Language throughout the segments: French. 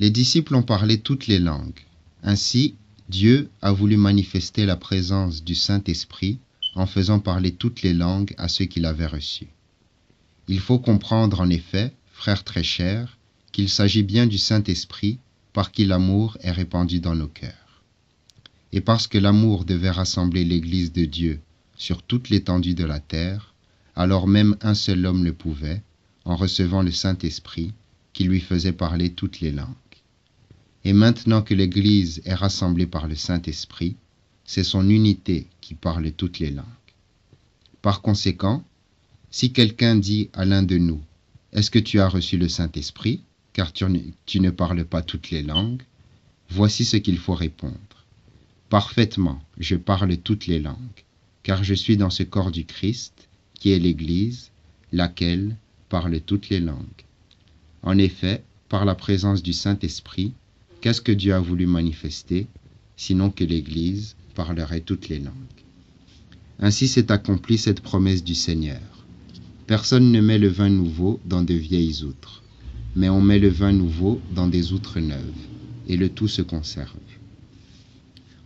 Les disciples ont parlé toutes les langues. Ainsi, Dieu a voulu manifester la présence du Saint-Esprit en faisant parler toutes les langues à ceux qui l'avaient reçu. Il faut comprendre en effet, frères très chers, qu'il s'agit bien du Saint-Esprit par qui l'amour est répandu dans nos cœurs. Et parce que l'amour devait rassembler l'Église de Dieu sur toute l'étendue de la terre, alors même un seul homme le pouvait, en recevant le Saint-Esprit qui lui faisait parler toutes les langues. Et maintenant que l'Église est rassemblée par le Saint-Esprit, c'est son unité qui parle toutes les langues. Par conséquent, si quelqu'un dit à l'un de nous « Est-ce que tu as reçu le Saint-Esprit, car tu ne parles pas toutes les langues ?» Voici ce qu'il faut répondre. « Parfaitement, je parle toutes les langues, car je suis dans ce corps du Christ, qui est l'Église, laquelle parle toutes les langues. » En effet, par la présence du Saint-Esprit, qu'est-ce que Dieu a voulu manifester, sinon que l'Église parlerait toutes les langues? Ainsi s'est accomplie cette promesse du Seigneur. Personne ne met le vin nouveau dans de vieilles outres, mais on met le vin nouveau dans des outres neuves, et le tout se conserve.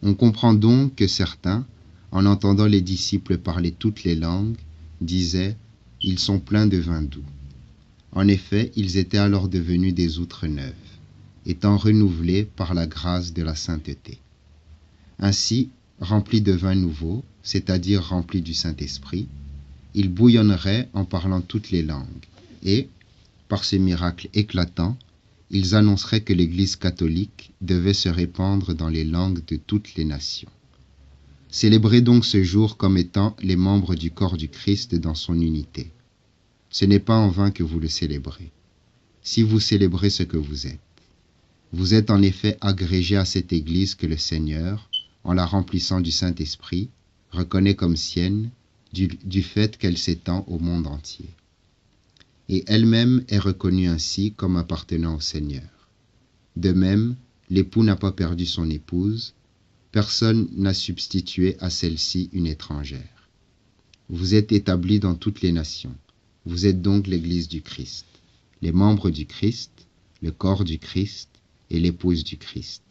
On comprend donc que certains, en entendant les disciples parler toutes les langues, disaient « Ils sont pleins de vin doux ». En effet, ils étaient alors devenus des outres neuves, étant renouvelés par la grâce de la sainteté. Ainsi, remplis de vin nouveau, c'est-à-dire remplis du Saint-Esprit, ils bouillonneraient en parlant toutes les langues, et, par ces miracles éclatants, ils annonceraient que l'Église catholique devait se répandre dans les langues de toutes les nations. Célébrez donc ce jour comme étant les membres du corps du Christ dans son unité. Ce n'est pas en vain que vous le célébrez, si vous célébrez ce que vous êtes. Vous êtes en effet agrégés à cette Église que le Seigneur, en la remplissant du Saint-Esprit, reconnaît comme sienne du fait qu'elle s'étend au monde entier. Et elle-même est reconnue ainsi comme appartenant au Seigneur. De même, l'époux n'a pas perdu son épouse, personne n'a substitué à celle-ci une étrangère. Vous êtes établis dans toutes les nations. Vous êtes donc l'Église du Christ, les membres du Christ, le corps du Christ et l'épouse du Christ.